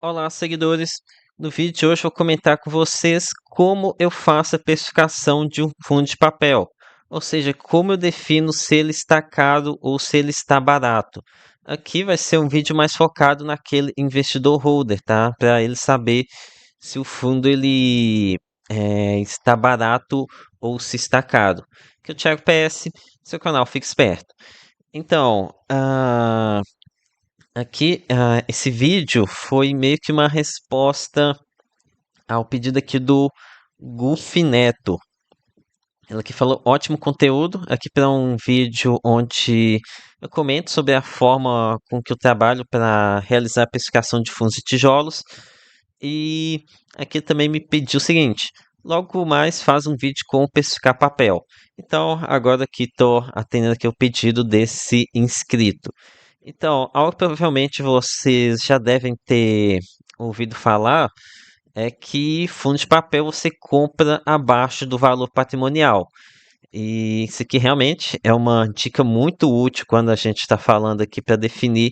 Olá, seguidores. No vídeo de hoje eu vou comentar com vocês como eu faço a precificação de um fundo de papel, ou seja, como eu defino se ele está caro ou se ele está barato. Aqui vai ser um vídeo mais focado naquele investidor holder, tá? Para ele saber se o fundo está barato ou se está caro. Aqui é o Thiago PS, seu canal Fique Esperto. Então, aqui, esse vídeo foi meio que uma resposta ao pedido aqui do Guf Neto. Ela aqui falou ótimo conteúdo aqui para um vídeo onde eu comento sobre a forma com que eu trabalho para realizar a precificação de fundos de tijolos. E aqui também me pediu o seguinte: logo mais faz um vídeo com precificar papel. Então, agora aqui estou atendendo aqui o pedido desse inscrito. Então, algo que provavelmente vocês já devem ter ouvido falar é que fundo de papel você compra abaixo do valor patrimonial. E isso aqui realmente é uma dica muito útil quando a gente está falando aqui para definir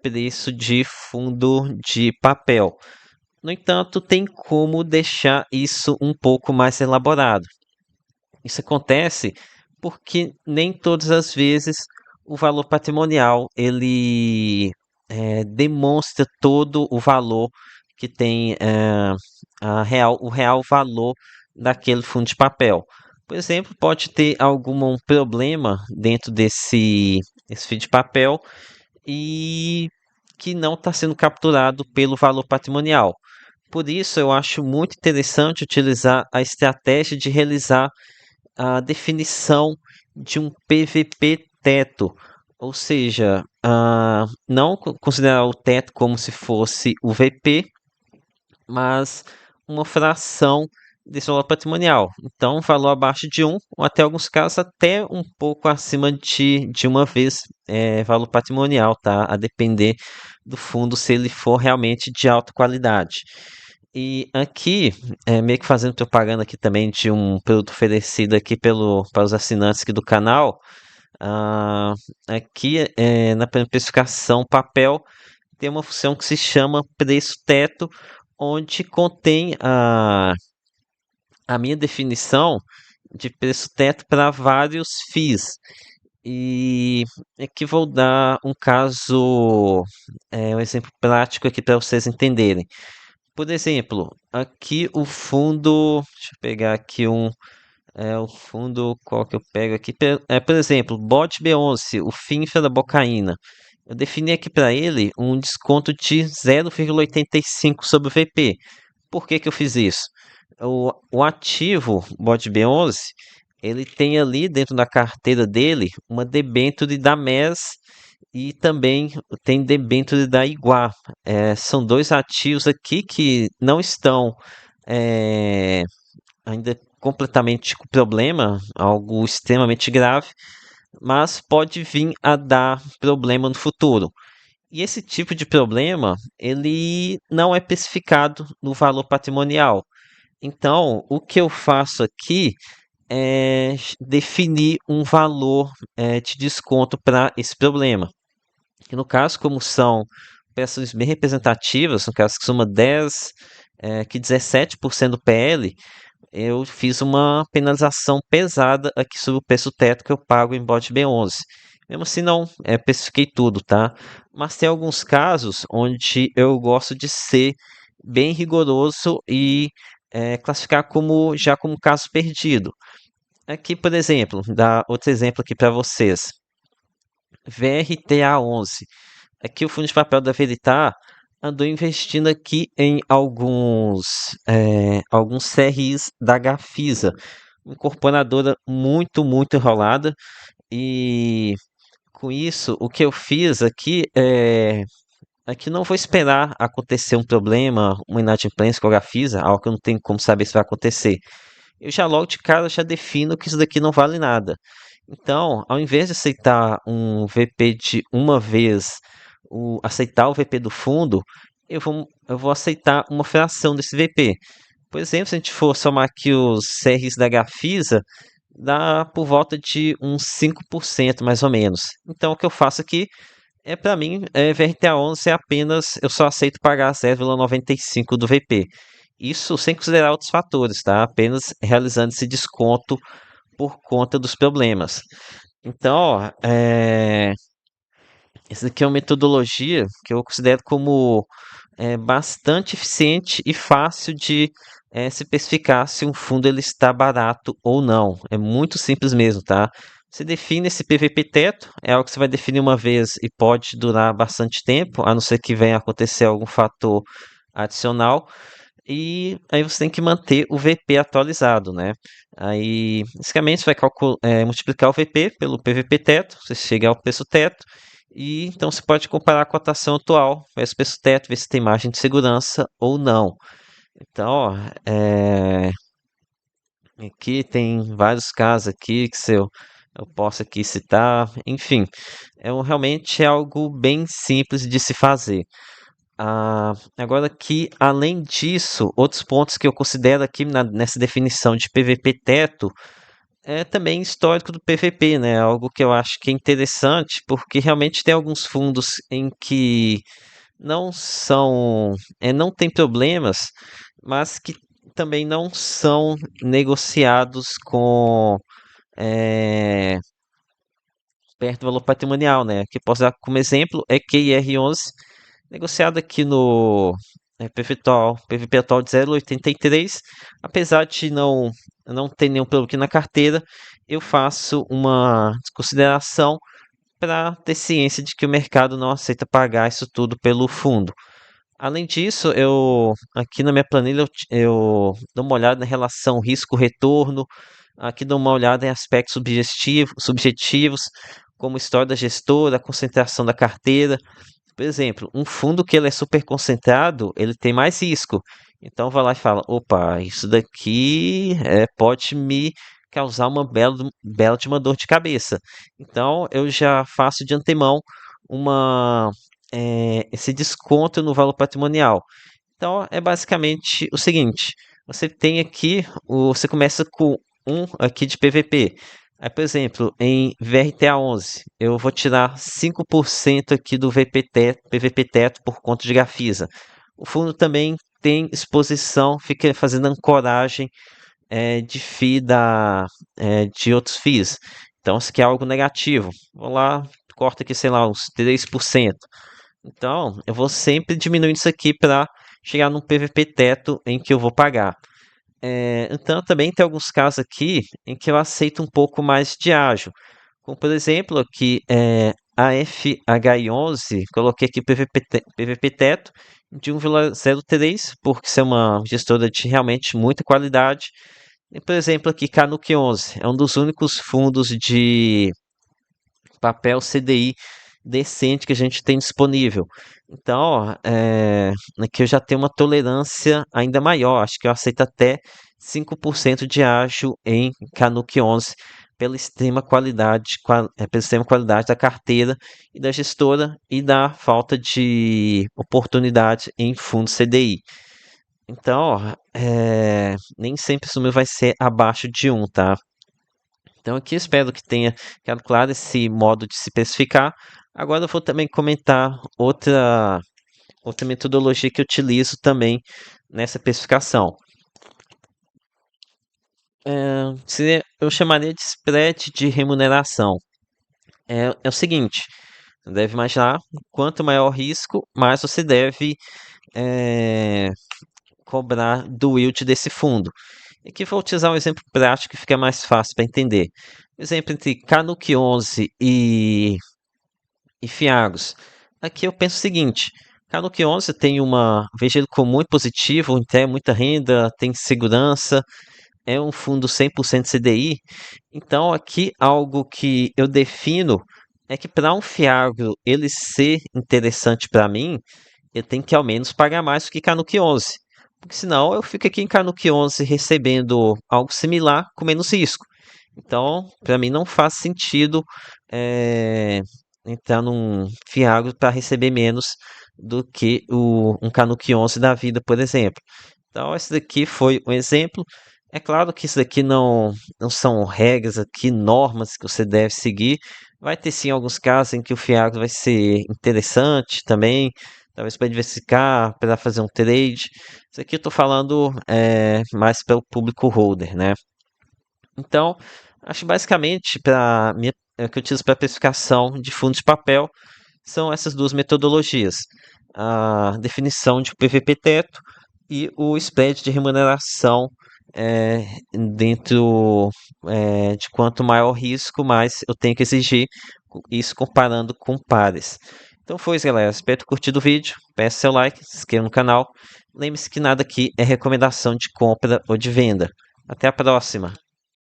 preço de fundo de papel. No entanto, tem como deixar isso um pouco mais elaborado. Isso acontece porque nem todas as vezes o valor patrimonial demonstra todo o valor que tem o real valor daquele fundo de papel. Por exemplo, pode ter algum problema dentro desse fundo de papel e que não está sendo capturado pelo valor patrimonial. Por isso, eu acho muito interessante utilizar a estratégia de realizar a definição de um PVP teto, ou seja, não considerar o teto como se fosse o VP, mas uma fração desse valor patrimonial. Então, valor abaixo de 1, ou até alguns casos até um pouco acima de uma vez valor patrimonial, tá? A depender do fundo, se ele for realmente de alta qualidade. E aqui, meio que fazendo propaganda aqui também de um produto oferecido aqui para os assinantes aqui do canal, ah, aqui na precificação papel tem uma função que se chama preço teto, onde contém a minha definição de preço teto para vários FIIs. E aqui vou dar um caso, um exemplo prático aqui para vocês entenderem. Por exemplo, aqui o fundo, deixa eu pegar aqui o fundo, qual que eu pego aqui? Por exemplo, bot B11, o FINFA da Bocaína. Eu defini aqui para ele um desconto de 0,85 sobre o VP. Por que que eu fiz isso? O ativo bot B11, ele tem ali dentro da carteira dele uma debênture da MES e também tem debênture da Iguá. São dois ativos aqui que não estão ainda completamente com problema, algo extremamente grave, mas pode vir a dar problema no futuro. E esse tipo de problema, ele não é especificado no valor patrimonial. Então, o que eu faço aqui é definir um valor de desconto para esse problema. Que no caso, como são peças bem representativas, no caso que soma 17% do PL, eu fiz uma penalização pesada aqui sobre o preço teto que eu pago em bot B11. Mesmo assim, não especifiquei tudo, tá? Mas tem alguns casos onde eu gosto de ser bem rigoroso e classificar como caso perdido. Aqui, por exemplo, dar outro exemplo aqui para vocês. VRTA11. Aqui o fundo de papel da Veritar andou investindo aqui em alguns CRIs da Gafisa, uma incorporadora muito enrolada. E com isso, o que eu fiz aqui não vou esperar acontecer um problema, uma inadimplência com a Gafisa, algo que eu não tenho como saber se vai acontecer. Eu já logo de cara já defino que isso daqui não vale nada. Então, ao invés de aceitar um VP de uma vez, aceitar o VP do fundo, eu vou aceitar uma fração desse VP. Por exemplo, se a gente for somar aqui os CRs da Gafisa, dá por volta de uns 5% mais ou menos. Então, o que eu faço aqui para mim, VRTA 11 é apenas, eu só aceito pagar 0,95 do VP. Isso sem considerar outros fatores, tá? Apenas realizando esse desconto por conta dos problemas. Então, ó, essa aqui é uma metodologia que eu considero como bastante eficiente e fácil de se especificar se um fundo ele está barato ou não. É muito simples mesmo, tá? Você define esse PVP teto, é algo que você vai definir uma vez e pode durar bastante tempo, a não ser que venha acontecer algum fator adicional. E aí você tem que manter o VP atualizado, né? Aí, basicamente, você vai multiplicar o VP pelo PVP teto, você chega ao preço teto, e então você pode comparar a cotação atual versus o preço teto, ver se tem margem de segurança ou não. Então, ó, aqui tem vários casos aqui que eu posso aqui citar, enfim, realmente é algo bem simples de se fazer. Agora que, além disso, outros pontos que eu considero aqui nessa definição de PVP teto é também histórico do PVP, né? Algo que eu acho que é interessante, porque realmente tem alguns fundos em que não são, não tem problemas, mas que também não são negociados com é, perto do valor patrimonial, né? Que posso dar como exemplo é QIR11 negociado aqui no PVP atual de 0,83, apesar de não ter nenhum produto aqui na carteira, eu faço uma consideração para ter ciência de que o mercado não aceita pagar isso tudo pelo fundo. Além disso, eu aqui na minha planilha eu dou uma olhada na relação risco-retorno, aqui dou uma olhada em aspectos subjetivos, como história da gestora, a concentração da carteira. Por exemplo, um fundo que ele é super concentrado, ele tem mais risco. Então vai lá e fala, opa, isso daqui pode me causar uma bela de uma dor de cabeça. Então eu já faço de antemão esse desconto no valor patrimonial. Então é basicamente o seguinte: você tem aqui, você começa com um aqui de PVP. Aí, por exemplo, em VRTA 11, eu vou tirar 5% aqui do PVP teto por conta de Gafisa. O fundo também tem exposição, fica fazendo ancoragem de FII de outros FIIs. Então, isso aqui é algo negativo. Vou lá, corta aqui, sei lá, uns 3%. Então, eu vou sempre diminuindo isso aqui para chegar num PVP teto em que eu vou pagar. Então, também tem alguns casos aqui em que eu aceito um pouco mais de ágio. Como, por exemplo, aqui a FHI11, coloquei aqui PVP teto de 1,03, porque isso é uma gestora de realmente muita qualidade. E, por exemplo, aqui Canuck 11 é um dos únicos fundos de papel CDI decente que a gente tem disponível. Então, ó, aqui eu já tenho uma tolerância ainda maior. Acho que eu aceito até 5% de ágio em Canuck 11 pela extrema qualidade da carteira e da gestora e da falta de oportunidade em fundo CDI. Então, ó, nem sempre isso meu vai ser abaixo de um, tá? Então aqui eu espero que tenha ficado claro esse modo de se especificar. Agora eu vou também comentar outra metodologia que eu utilizo também nessa especificação. Eu chamaria de spread de remuneração. É o seguinte, você deve imaginar, quanto maior o risco, mais você deve é, cobrar do yield desse fundo. Aqui vou utilizar um exemplo prático que fica mais fácil para entender. Exemplo entre Canuck 11 e Fiagos. Aqui eu penso o seguinte: Canuck 11 tem vejo ele como muito positivo, tem muita renda, tem segurança, é um fundo 100% CDI. Então aqui algo que eu defino é que para um Fiagro ele ser interessante para mim, eu tenho que ao menos pagar mais do que Canuck 11. Porque senão eu fico aqui em Canuck 11 recebendo algo similar com menos risco. Então, para mim não faz sentido entrar num Fiagro para receber menos do que um Canuck 11 da vida, por exemplo. Então, esse daqui foi um exemplo. É claro que isso daqui não são regras aqui, normas que você deve seguir, Vai ter sim alguns casos em que o Fiagro vai ser interessante também, talvez para diversificar, para fazer um trade. Isso aqui eu estou falando mais para o público holder, né? Então, acho basicamente para que eu utilizo para precificação de fundos de papel são essas duas metodologias: a definição de PVP teto e o spread de remuneração é, dentro de quanto maior o risco, mais eu tenho que exigir, isso comparando com pares. Então foi isso, galera. Espero ter curtido o vídeo. Peça seu like, se inscreva no canal. Lembre-se que nada aqui é recomendação de compra ou de venda. Até a próxima!